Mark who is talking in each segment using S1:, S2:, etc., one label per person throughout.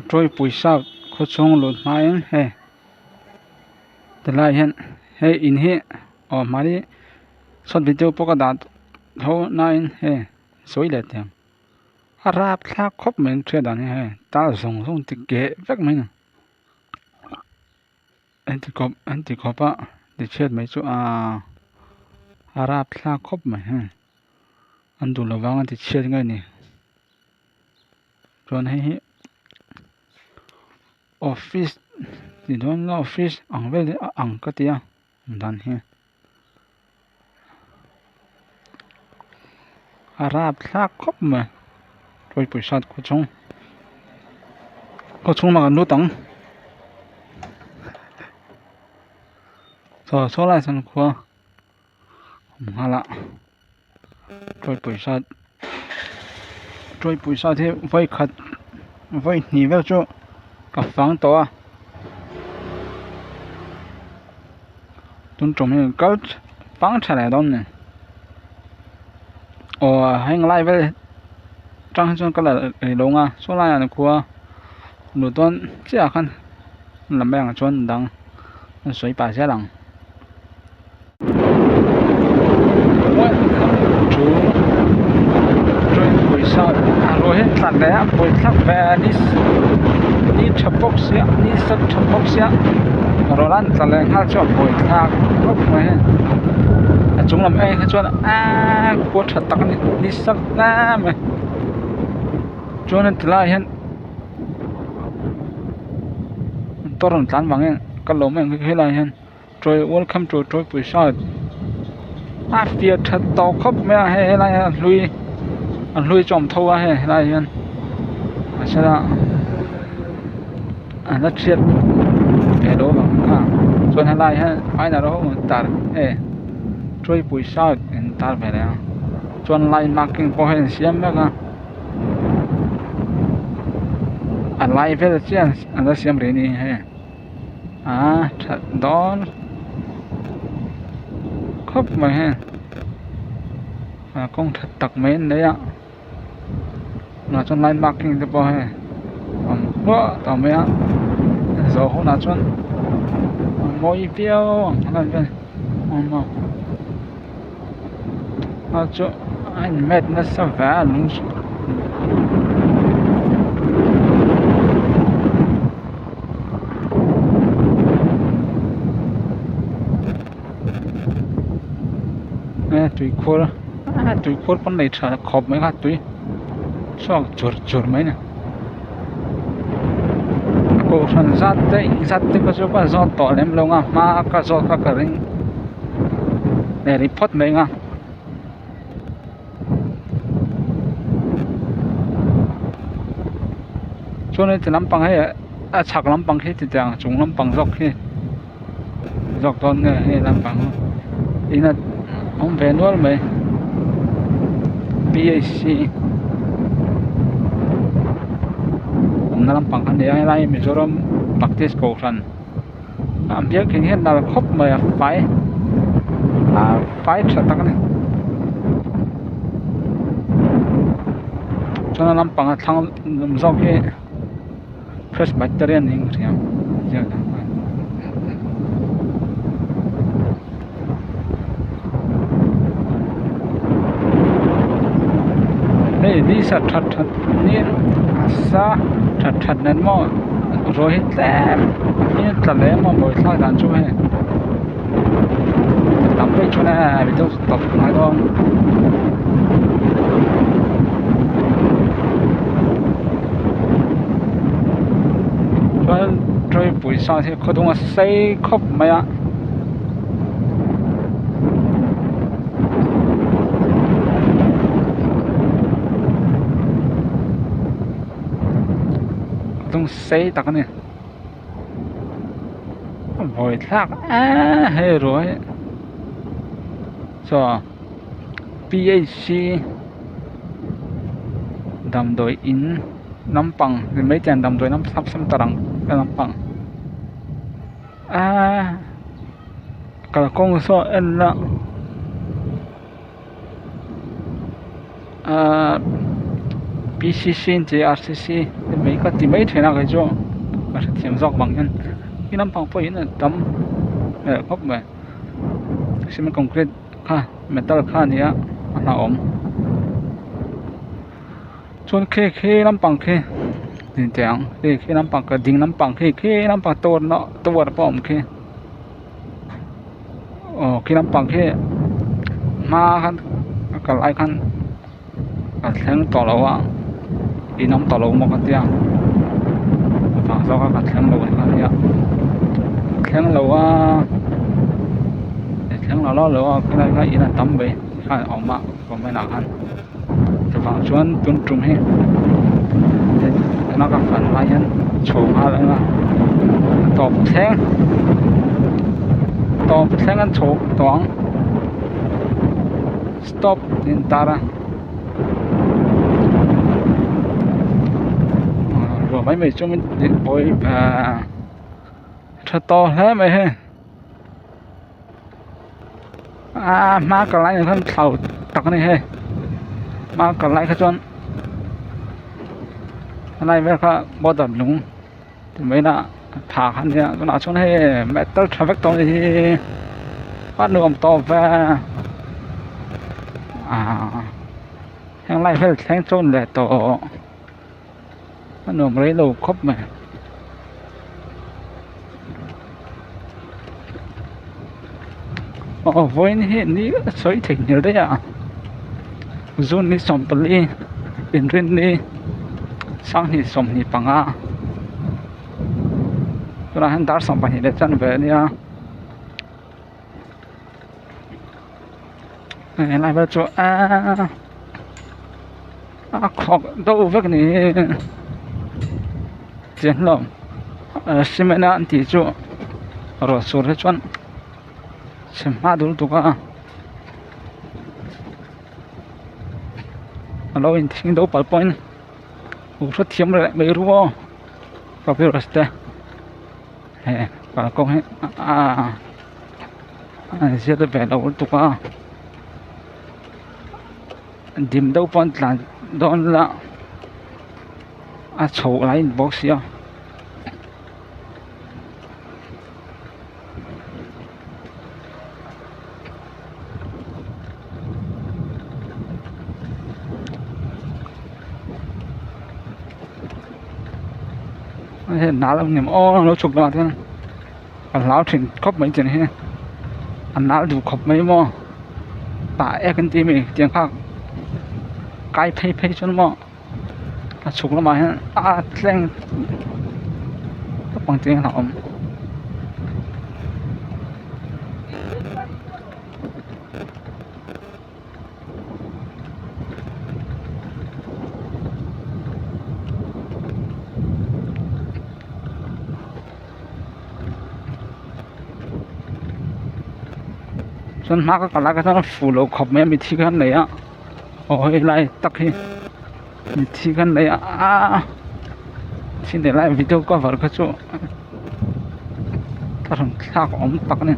S1: trôi bụi sao có chung lụt mai anh he từ lại hiện he in he mà đi short video bốc đạt thâu nine he soi lệ tiền rap thác khóc mình chơi đàn he ta dùng dùng thì ghé vắt mình anh thì có ba để chơi mấy chỗ rap thác khóc mình he anh đủ là vang thì chơi ngay nè rồi hay office thì đó là office ang về ang cái tia đàn he rap thác khóc mà rồi bụi sạt có chung mà nút tầng rồi số lại sân khua lạ rồi bụi sạt thì vây khát vây nhỉ vào chỗ cả phẳng to tuần trồng những cái phẳng trở lại đó nè hay lại với trang cho cái là đúng số lại là của nửa tuần chỉ là khăn làm bèn chuẩn đằng suy bà sẽ đằng chú rồi buổi sau rồi hết sẵn đấy buổi sắc về đi chụp bốc xía đi sắp chụp bốc xía rồi lan sẵn lên hai chỗ buổi thang bốc này chúng làm anh cho của thật tắc đi sắp ra mà cho nên từ lại hiện tôi làm tán bằng anh cái lỗ mình cái này hiện rồi welcome to rồi buổi sau phía thật to khóc mẹ hay là lui chồng thâu hay là hiện sẽ là rất triệt cái đó bằng cho nên là ai nào đó mình tạt rồi buổi sau mình tạt về đấy cho nên lại marking có hình xem đó lại về là chuyện anh xem rồi nè thật đó khóc mà ha con thật tặc mến đấy ạ là cho line marking được bao ha quá tao mấy ạ rồi hôm nào cho mỗi video là vậy cho anh mệt nó sao vả luôn tụi khôn con này trả khóc mấy hạt tụi sao chuột mấy nè cô sản sát có số ba do tỏ lên lâu mà cả do cả ring để report mấy cho nên thì lắm bằng hay chặt lắm bằng hết thì chẳng chúng lắm bằng dọc hết dọc con người hay lắm bằng ý là ông về nuốt mấy BAC ông làm bằng anh để ai mình cho nó practice cầu sân biết cái hiện là khóc mà phải sợ tắc này cho nó làm bằng thằng dọc cái fresh battery này cũng thế giờ đi sát thật nên thật nên mà rồi hết tem nên thật lẽ mà mỗi sao đàn chú hay tắm cái chỗ này bị tôi tập nói thôi rồi buổi sáng thì có đúng là say khóc mày ạ xây tắc này vội thác hay rồi cho PAC đầm đội in nắm bằng thì mấy tiền đầm đội nắm sắp xăm tầng cái nắm bằng cả công số n là PCC JRCC mấy cái tìm mấy thế nào cái chỗ mà sẽ tìm dọc bằng nhân cái năm bằng phơi nó tấm góc mà cement concrete ha metal kha nia na om chon khe năm bằng khe tin tiếng khe năm bằng cái ding năm bằng khe năm bằng to nó to war pa om khe khe năm bằng khe ma khan cái lại khan cái thằng to lâu à đi năm to lâu một cái tiếng và do cái thằng lâu cái nia thằng lâu à thằng nào đó rồi cái này cái là tấm bể khai ống mạ còn mấy nào ăn thì vào chuẩn tuân trùng hết nó gặp phần mai nhân trộm ha lại là tọp sáng ăn trộm toán stop đến ta ra rồi mấy mình cho mình đến bồi và thật to thế mày he má còn lại hơn thầu tặc này he má còn lại cái chọn này với cái bao đợt lúng thì mấy là thả hắn nha cái nào chọn he metal traffic to thì phát đường to về hàng lại phải thanh chọn để tổ phát đường lấy đầu khóc mà với hiện ní sấy thỉnh nhiều đấy à zone ní sòng bali in rin ní sang ní sòng ní bằng à cho nên đã sòng bali để chân về đi à này lại vào chỗ khó đâu với cái này chiến lộng cement ăn thì chỗ rồi số hết chọn xem ma đủ tụ cả alo in thing đâu pal point rất thiếm lại mấy rùa có biết rồi đấy và công hết sẽ được về đâu tụ cả điểm đâu point là đó là chỗ lại box ya nã lắm niệm nó chụp vào thế lão trình khóc mấy chuyện he nã đủ khóc mấy mò tại em tìm mình tiếng khác cái pay cho nó chụp nó mà lên bằng tiếng nào chân má cái lá cái nó phủ lỗ khóc mấy mình thi cái này á ôi lại tắc hi mình thi cái này xin để lại video qua vào cái chỗ thằng khác ống tắc này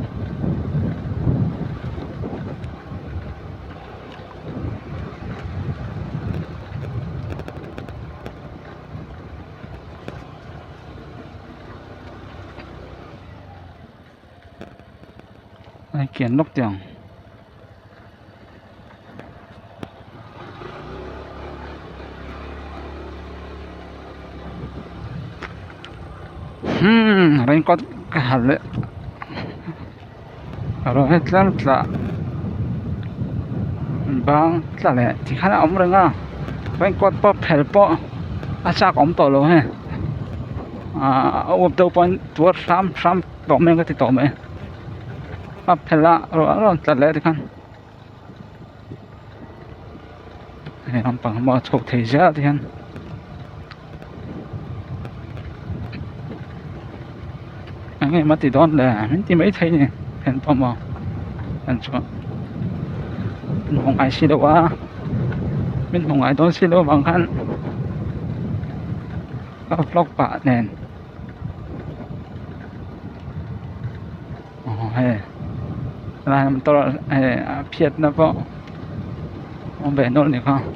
S1: kiến lúc tiếng rain có cái hạt lệ rồi hết là bang là lệ thì khá là ống rồi nga rain có bóp phèn bóp chắc ống tổ luôn he ốp đầu point tuột sam tổ men cái thì tổ men phèn là rồi là lệ thì khăn làm bằng mà chụp thấy ra thì anh nghe mà thì đón là mình tìm mấy thấy nè hình phong màu anh cho mình không ai xí đâu mình không ai đón xí đâu bằng khăn các vlog bạn nè hay là mình to phiệt nó vợ ông về nôn được không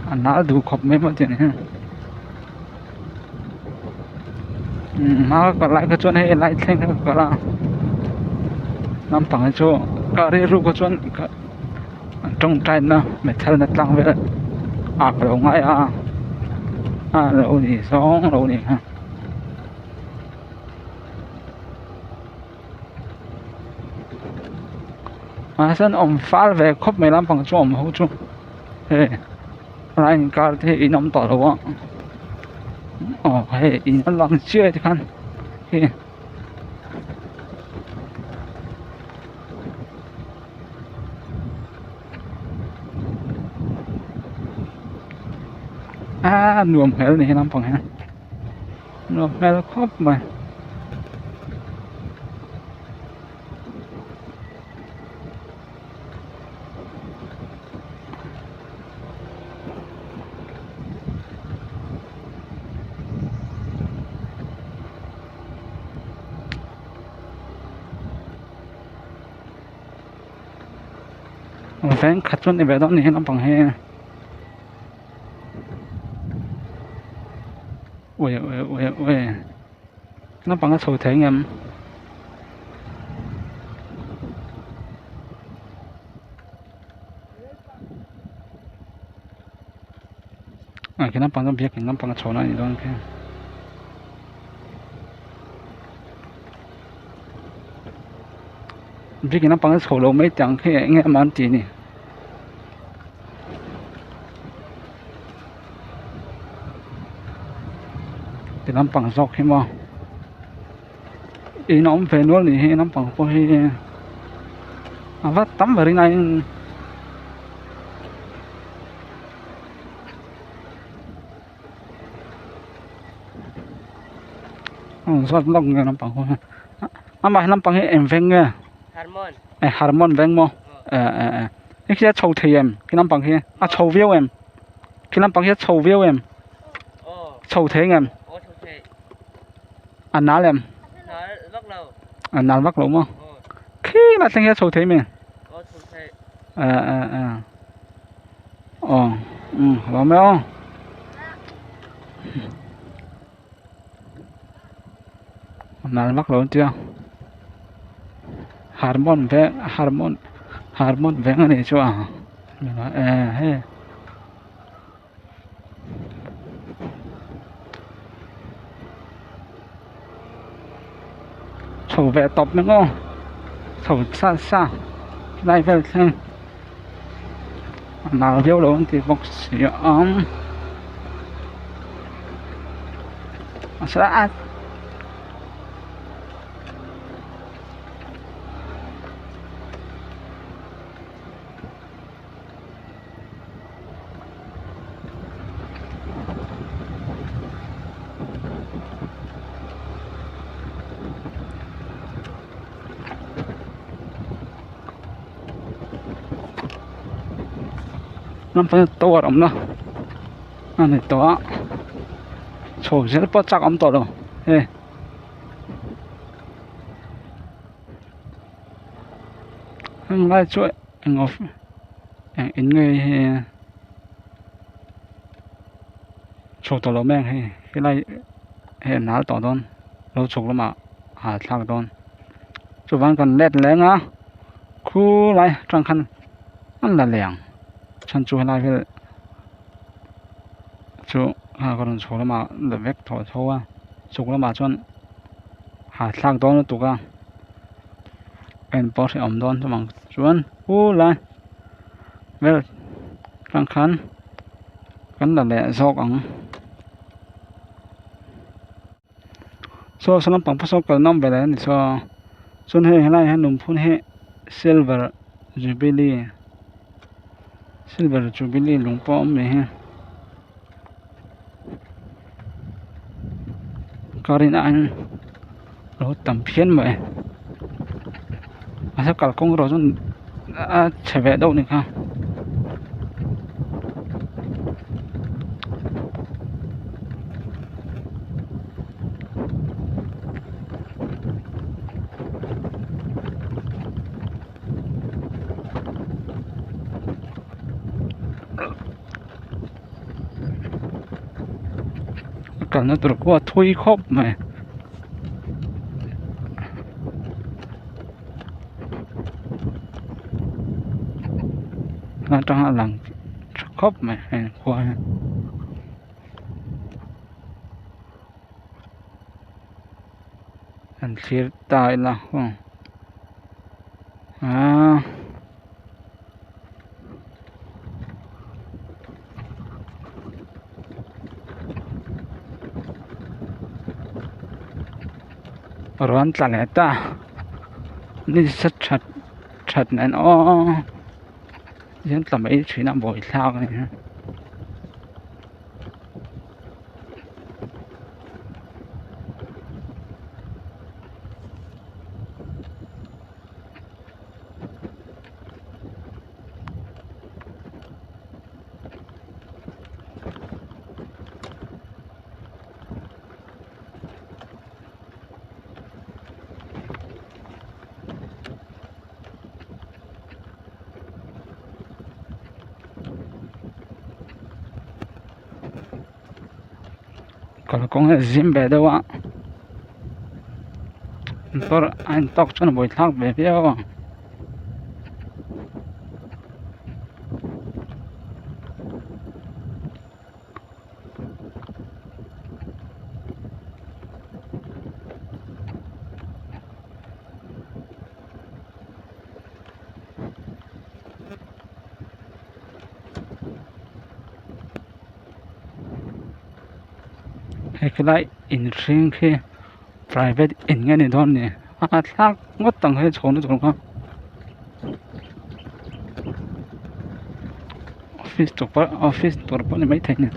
S1: anh nãy đủ khóc mấy mất tiền ha mà còn lại cái chuyện này lại thêm cái là nằm bằng chỗ cái đấy ru cái chuyện trong trái nó mệt thật là tăng về à cái ông ấy đâu thì sống đâu thì ha mà sân ông phá về khóc mấy lắm bằng chỗ ông hỗ trợ ê lại cái thì in ông tỏ đâu hey in ông làm chưa thì khăn hey nuông hell này làm bằng ha nuông hell khóc mà vén khát chút này về đó này làm bằng ha ui nó bằng cái sầu thế em cái nó bằng cái việc nó bằng cái sầu này đó cái việc nó bằng cái sầu lâu mấy chẳng cái nghe mà ăn gì nè thì nó bằng dọc hay mà ý nó về nữa thì nó bằng có hay vắt tắm vào đây này rất lông nghe nó bằng không mà nó bằng cái em veng nghe harmon veng mo cái kia châu thì em cái nó bằng kia châu viêu em cái nó bằng kia châu viêu em châu thế em anh nói em anh nói bắt lộn không khi là thằng kia châu thế mình làm mấy không anh bắt lộn chưa harmon veng này chưa mình nói hey sầu vẽ tập nữa không sầu xa đây về xem nào viêu đâu thì bọc xỉ sẽ nó phải to lắm đó anh này to sầu sẽ bắt chắc ấm to đâu ê anh lại chuỗi anh ngọc anh in người sầu to lắm em hay cái này hiện nào to đón lâu chụp lắm mà thang đón chụp văn còn lết lén á khu lại trang khăn ăn là lẻng chân chú lại cái chú còn số là mà để vét thổi thâu chụp là mà chọn thang đón nó tụt em bỏ sẽ ẩm đón cho bằng chuan lại về trang khăn cắn là lẹ do cẳng so nó bằng phát số cái năm về đấy thì so xuân hệ này hay nung phun hệ silver jubilee lùng bom này ha có đến anh rồi tầm phiên vậy mà sao cả công rồi xuân chạy về đâu nữa không cần nó được qua thui khóc mà nó trong lần khóc mà qua anh chia tay là không àร้อนจัดเลยจ้านี่ชัดนั่นอ๋อยังทำไม่ถึงน้ำบ่อยเท่ากันนะcòn con zim bé đâu ạ tôi anh tóc cho nó bồi thác về phía cái lại in riêng khi private in cái này thôi nè thác ngót tầng hay chỗ nó chỗ không office tổ bữa này mấy thành nè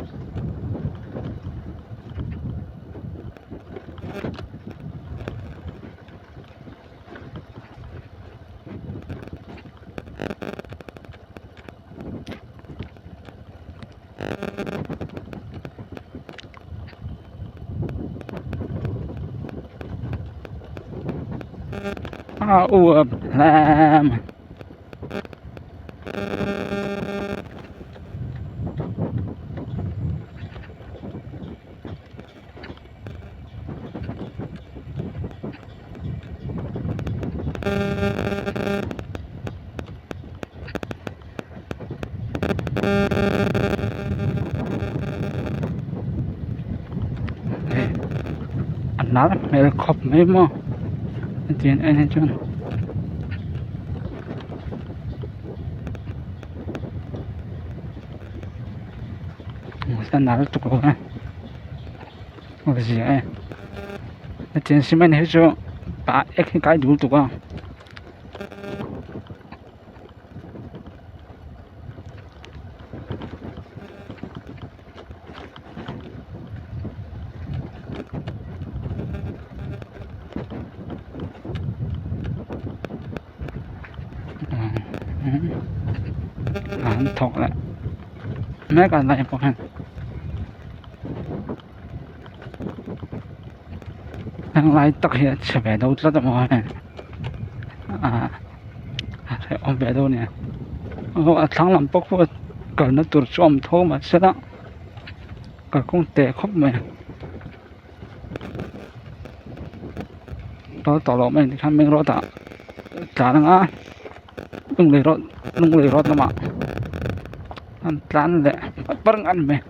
S1: làm anh nói mẹ khóc mấy mò tiền anh hay chưa sao nào tụt rồi cái gì ấy tiền xí mấy hết rồi bà cái đủ tụt à anh thọc lại mấy cái này bọn anh đang lại tắc hiện sẽ về đâu rất là mỏi sẽ ôm về đâu nè tháng làm bốc vừa cần nó tụt trộm thô mà sẽ đó cả con tệ khóc mày đó tỏ lộ mình thì khăn mình rõ tạ trả năng á đừng lấy rót lắm ạ ăn tán lệ bắt ăn mày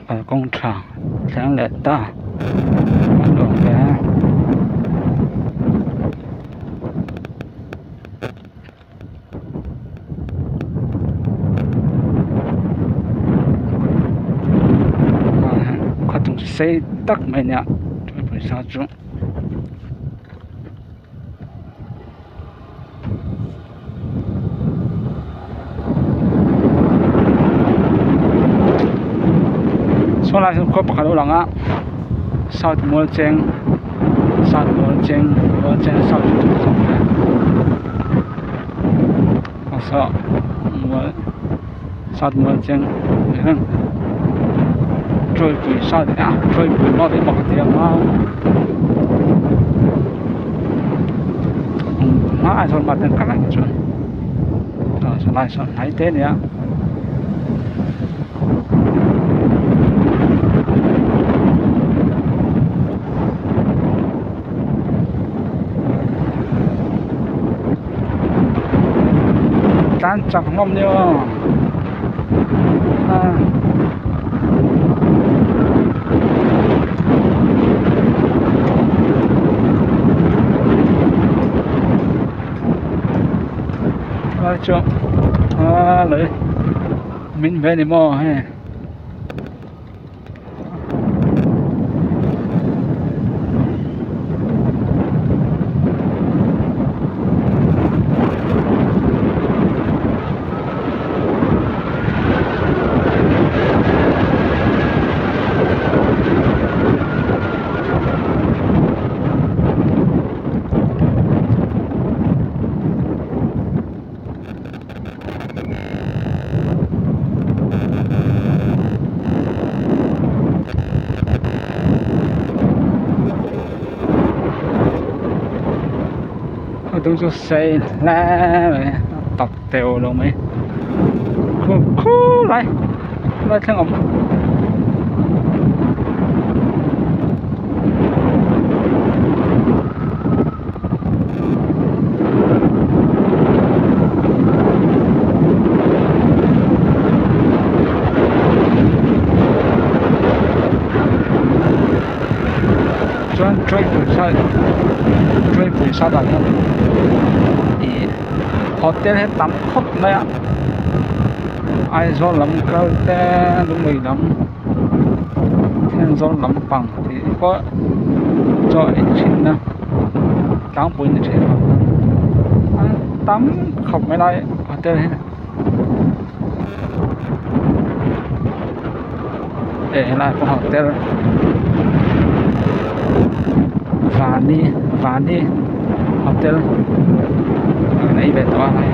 S1: ở công厂sáng lệ ta đường bé có từng xây tắc mấy nhá phải sao chứ số lại có bạc đầu lăng á sau thì mua chén sau thì sợ mua sát mua chăng hưng trôi bụi sao thì trôi bụi nó để bọc tiền mà ai rồi mà đến các anh chuẩn rồi lại sao thấy thế nữa tan chặt mông đi chưa lấy mình về đi mò ha tôi cho xe la tập tèo luôn mấy lại lại thằng ông追捕杀到那里，hotel hết tắm khóc đấy ạ, ai do lắm cơ te đúng người lắm, thiên do lắm bằng thì có cho ít chuyện nào, tám bốn như thế mà, tắm khóc mấy đây hotel hết, để lại có hotel. Vani Hotel này về tòa này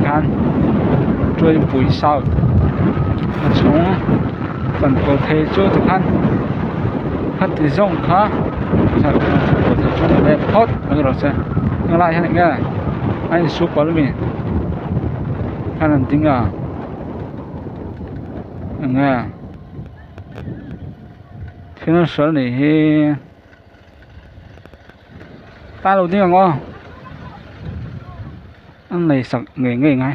S1: 看追捕sao从phần cầu thê chỗ thực ăn hết thì rộng khá sao cầu thê chỗ này đẹp hot mấy rồi xem nhưng lại thế này nghe anh xuống quá mình anh làm tính à nghe khi nó sớm thì ta đầu tiên là ngon ăn này sặc nghề ngay